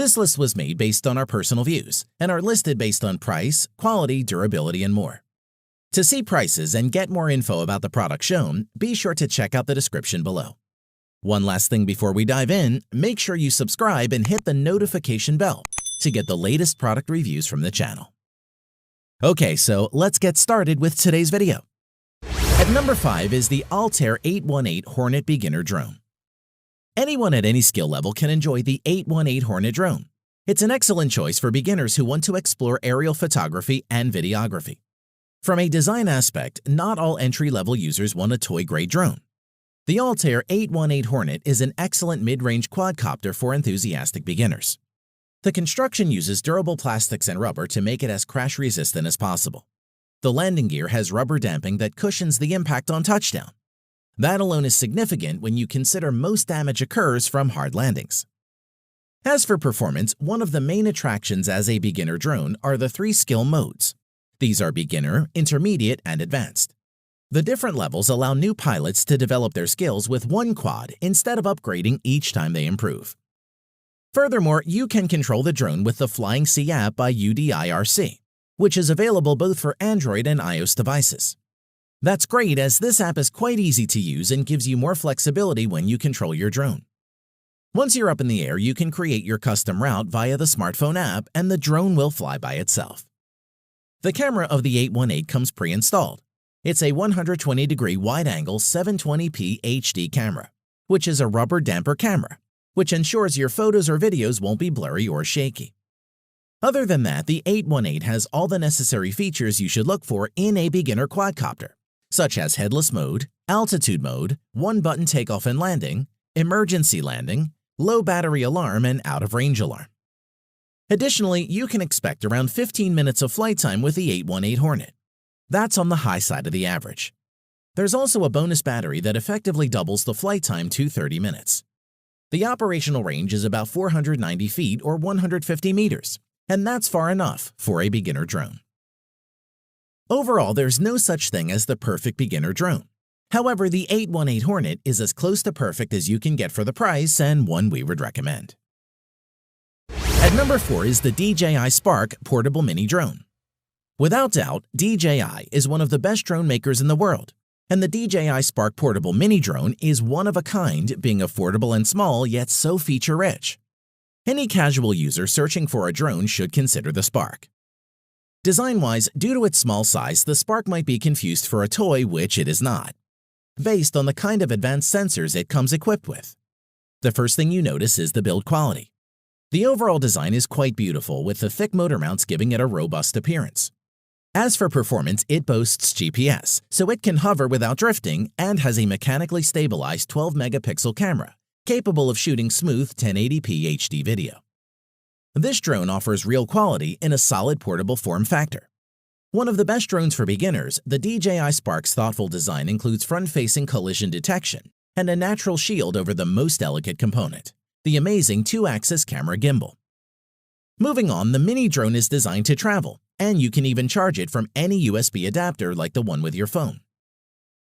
This list was made based on our personal views and are listed based on price, quality, durability, and more. To see prices and get more info about the product shown, be sure to check out the description below. One last thing before we dive in, make sure you subscribe and hit the notification bell to get the latest product reviews from the channel. Okay, so let's get started with today's video. At number 5 is the Altair 818 Hornet Beginner Drone. Anyone at any skill level can enjoy the 818 Hornet drone. It's an excellent choice for beginners who want to explore aerial photography and videography. From a design aspect, not all entry-level users want a toy-grade drone. The Altair 818 Hornet is an excellent mid-range quadcopter for enthusiastic beginners. The construction uses durable plastics and rubber to make it as crash-resistant as possible. The landing gear has rubber damping that cushions the impact on touchdown. That alone is significant when you consider most damage occurs from hard landings. As for performance, one of the main attractions as a beginner drone are the 3 skill modes. These are beginner, intermediate, and advanced. The different levels allow new pilots to develop their skills with one quad instead of upgrading each time they improve. Furthermore, you can control the drone with the Flying C app by UDIRC, which is available both for Android and iOS devices. That's great as this app is quite easy to use and gives you more flexibility when you control your drone. Once you're up in the air, you can create your custom route via the smartphone app and the drone will fly by itself. The camera of the 818 comes pre-installed. It's a 120-degree wide-angle 720p HD camera, which is a rubber damper camera, which ensures your photos or videos won't be blurry or shaky. Other than that, the 818 has all the necessary features you should look for in a beginner quadcopter, such as headless mode, altitude mode, one-button takeoff and landing, emergency landing, low battery alarm, and out-of-range alarm. Additionally, you can expect around 15 minutes of flight time with the 818 Hornet. That's on the high side of the average. There's also a bonus battery that effectively doubles the flight time to 30 minutes. The operational range is about 490 feet or 150 meters, and that's far enough for a beginner drone. Overall, there's no such thing as the perfect beginner drone. However, the 818 Hornet is as close to perfect as you can get for the price and one we would recommend. At number 4 is the DJI Spark Portable Mini Drone. Without doubt, DJI is one of the best drone makers in the world, and the DJI Spark Portable Mini Drone is one of a kind, being affordable and small yet so feature-rich. Any casual user searching for a drone should consider the Spark. Design-wise, due to its small size, the Spark might be confused for a toy, which it is not, based on the kind of advanced sensors it comes equipped with. The first thing you notice is the build quality. The overall design is quite beautiful, with the thick motor mounts giving it a robust appearance. As for performance, it boasts GPS, so it can hover without drifting and has a mechanically stabilized 12-megapixel camera, capable of shooting smooth 1080p HD video. This drone offers real quality in a solid portable form factor. One of the best drones for beginners, the DJI Spark's thoughtful design includes front-facing collision detection and a natural shield over the most delicate component, the amazing 2-axis camera gimbal. Moving on, the mini drone is designed to travel, and you can even charge it from any USB adapter like the one with your phone.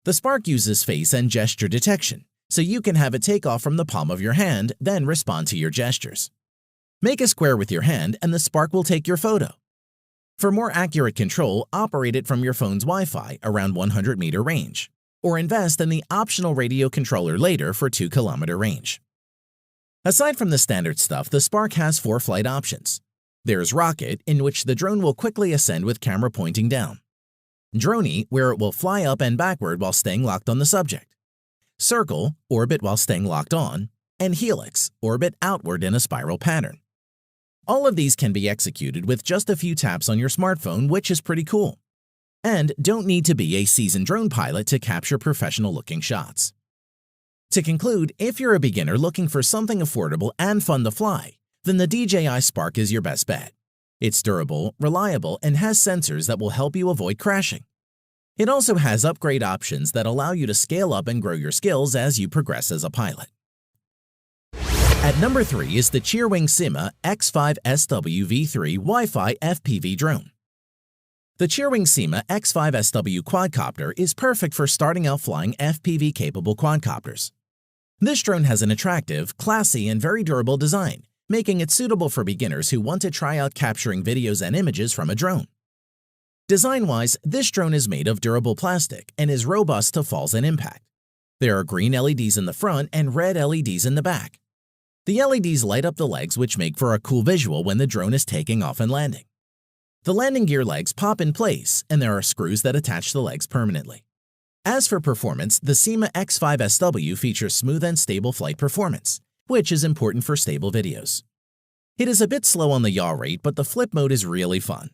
The Spark uses face and gesture detection, so you can have it take off from the palm of your hand, then respond to your gestures. Make a square with your hand and the Spark will take your photo. For more accurate control, operate it from your phone's Wi-Fi around 100-meter range, or invest in the optional radio controller later for 2-kilometer range. Aside from the standard stuff, the Spark has 4 flight options. There's Rocket, in which the drone will quickly ascend with camera pointing down. Droney, where it will fly up and backward while staying locked on the subject. Circle, orbit while staying locked on. And Helix, orbit outward in a spiral pattern. All of these can be executed with just a few taps on your smartphone, which is pretty cool. And don't need to be a seasoned drone pilot to capture professional-looking shots. To conclude, if you're a beginner looking for something affordable and fun to fly, then the DJI Spark is your best bet. It's durable, reliable, and has sensors that will help you avoid crashing. It also has upgrade options that allow you to scale up and grow your skills as you progress as a pilot. At number 3 is the Cheerwing Sima X5SW V3 Wi-Fi FPV drone. The Cheerwing Sima X5SW quadcopter is perfect for starting out flying FPV-capable quadcopters. This drone has an attractive, classy, and very durable design, making it suitable for beginners who want to try out capturing videos and images from a drone. Design-wise, this drone is made of durable plastic and is robust to falls and impact. There are green LEDs in the front and red LEDs in the back. The LEDs light up the legs, which make for a cool visual when the drone is taking off and landing. The landing gear legs pop in place, and there are screws that attach the legs permanently. As for performance, the Syma X5SW features smooth and stable flight performance, which is important for stable videos. It is a bit slow on the yaw rate, but the flip mode is really fun.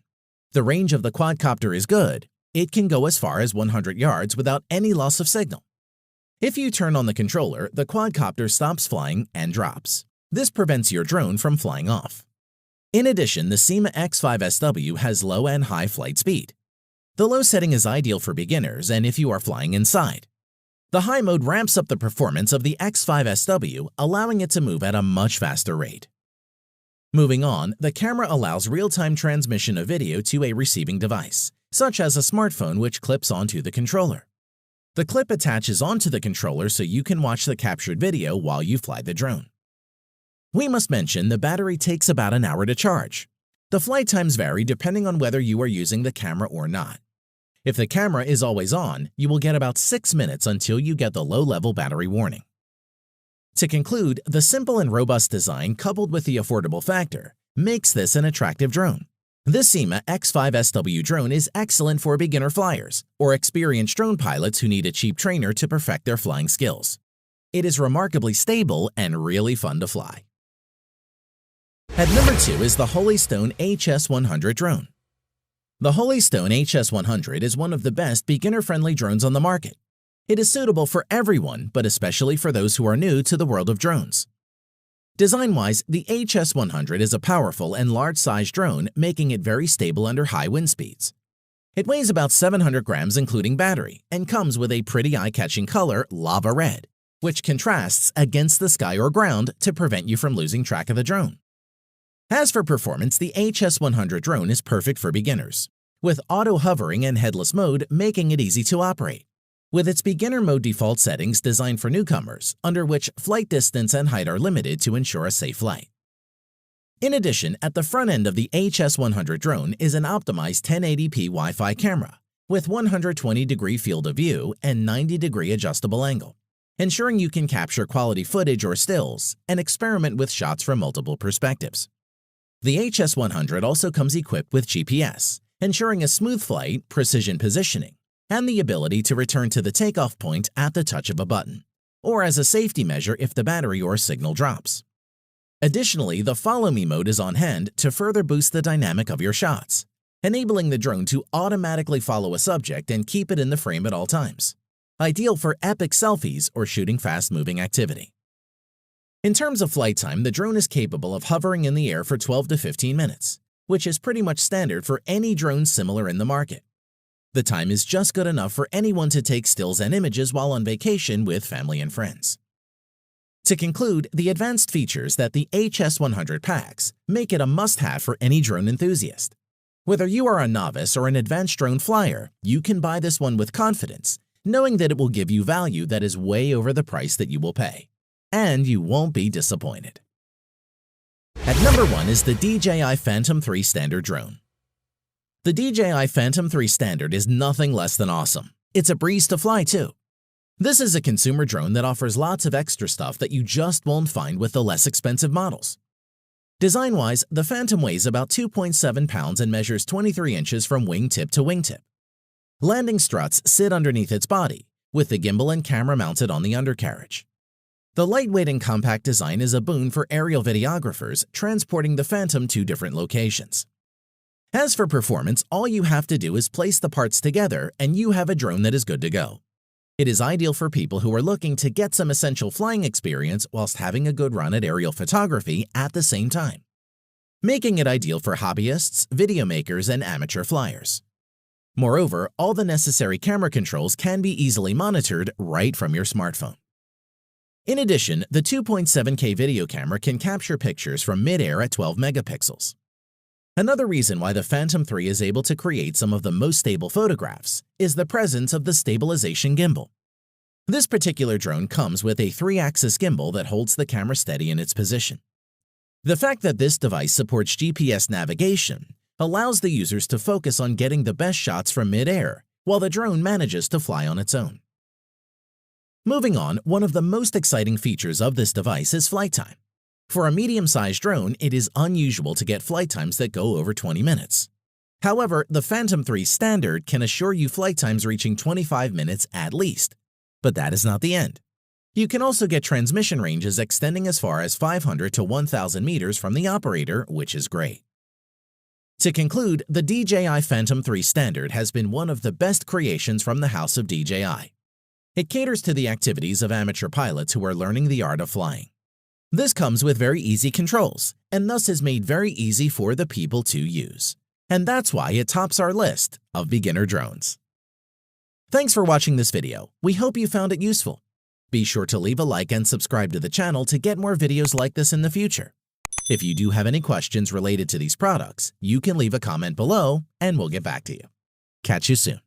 The range of the quadcopter is good. It can go as far as 100 yards without any loss of signal. If you turn on the controller, the quadcopter stops flying and drops. This prevents your drone from flying off. In addition, the Syma X5SW has low and high flight speed. The low setting is ideal for beginners and if you are flying inside. The high mode ramps up the performance of the X5SW, allowing it to move at a much faster rate. Moving on, the camera allows real-time transmission of video to a receiving device, such as a smartphone which clips onto the controller. The clip attaches onto the controller so you can watch the captured video while you fly the drone. We must mention the battery takes about an hour to charge. The flight times vary depending on whether you are using the camera or not. If the camera is always on, you will get about 6 minutes until you get the low-level battery warning. To conclude, the simple and robust design coupled with the affordable factor makes this an attractive drone. This Syma X5SW drone is excellent for beginner flyers or experienced drone pilots who need a cheap trainer to perfect their flying skills. It is remarkably stable and really fun to fly. At number 2 is the Holystone HS100 drone. The Holystone HS100 is one of the best beginner-friendly drones on the market. It is suitable for everyone, but especially for those who are new to the world of drones. Design-wise, the HS100 is a powerful and large-sized drone, making it very stable under high wind speeds. It weighs about 700 grams including battery and comes with a pretty eye-catching color, lava red, which contrasts against the sky or ground to prevent you from losing track of the drone. As for performance, the HS100 drone is perfect for beginners, with auto hovering and headless mode making it easy to operate. With its beginner mode default settings designed for newcomers, under which flight distance and height are limited to ensure a safe flight. In addition, at the front end of the HS100 drone is an optimized 1080p Wi-Fi camera with 120-degree field of view and 90-degree adjustable angle, ensuring you can capture quality footage or stills and experiment with shots from multiple perspectives. The HS100 also comes equipped with GPS, ensuring a smooth flight, precision positioning, and the ability to return to the takeoff point at the touch of a button, or as a safety measure if the battery or signal drops. Additionally, the Follow Me mode is on hand to further boost the dynamic of your shots, enabling the drone to automatically follow a subject and keep it in the frame at all times, ideal for epic selfies or shooting fast-moving activity. In terms of flight time, the drone is capable of hovering in the air for 12 to 15 minutes, which is pretty much standard for any drone similar in the market. The time is just good enough for anyone to take stills and images while on vacation with family and friends. To conclude, the advanced features that the HS100 packs make it a must-have for any drone enthusiast. Whether you are a novice or an advanced drone flyer, you can buy this one with confidence, knowing that it will give you value that is way over the price that you will pay. And you won't be disappointed. At number 1 is the DJI Phantom 3 Standard drone. The DJI Phantom 3 Standard is nothing less than awesome. It's a breeze to fly too. This is a consumer drone that offers lots of extra stuff that you just won't find with the less expensive models. Design-wise, the Phantom weighs about 2.7 pounds and measures 23 inches from wingtip to wingtip. Landing struts sit underneath its body, with the gimbal and camera mounted on the undercarriage. The lightweight and compact design is a boon for aerial videographers transporting the Phantom to different locations. As for performance, all you have to do is place the parts together and you have a drone that is good to go. It is ideal for people who are looking to get some essential flying experience whilst having a good run at aerial photography at the same time, making it ideal for hobbyists, video makers, and amateur flyers. Moreover, all the necessary camera controls can be easily monitored right from your smartphone. In addition, the 2.7K video camera can capture pictures from mid-air at 12 megapixels. Another reason why the Phantom 3 is able to create some of the most stable photographs is the presence of the stabilization gimbal. This particular drone comes with a 3-axis gimbal that holds the camera steady in its position. The fact that this device supports GPS navigation allows the users to focus on getting the best shots from mid-air while the drone manages to fly on its own. Moving on, one of the most exciting features of this device is flight time. For a medium-sized drone, it is unusual to get flight times that go over 20 minutes. However, the Phantom 3 Standard can assure you flight times reaching 25 minutes at least. But that is not the end. You can also get transmission ranges extending as far as 500 to 1,000 meters from the operator, which is great. To conclude, the DJI Phantom 3 Standard has been one of the best creations from the house of DJI. It caters to the activities of amateur pilots who are learning the art of flying. This comes with very easy controls, and thus is made very easy for the people to use. And that's why it tops our list of beginner drones. Thanks for watching this video. We hope you found it useful. Be sure to leave a like and subscribe to the channel to get more videos like this in the future. If you do have any questions related to these products, you can leave a comment below and we'll get back to you. Catch you soon.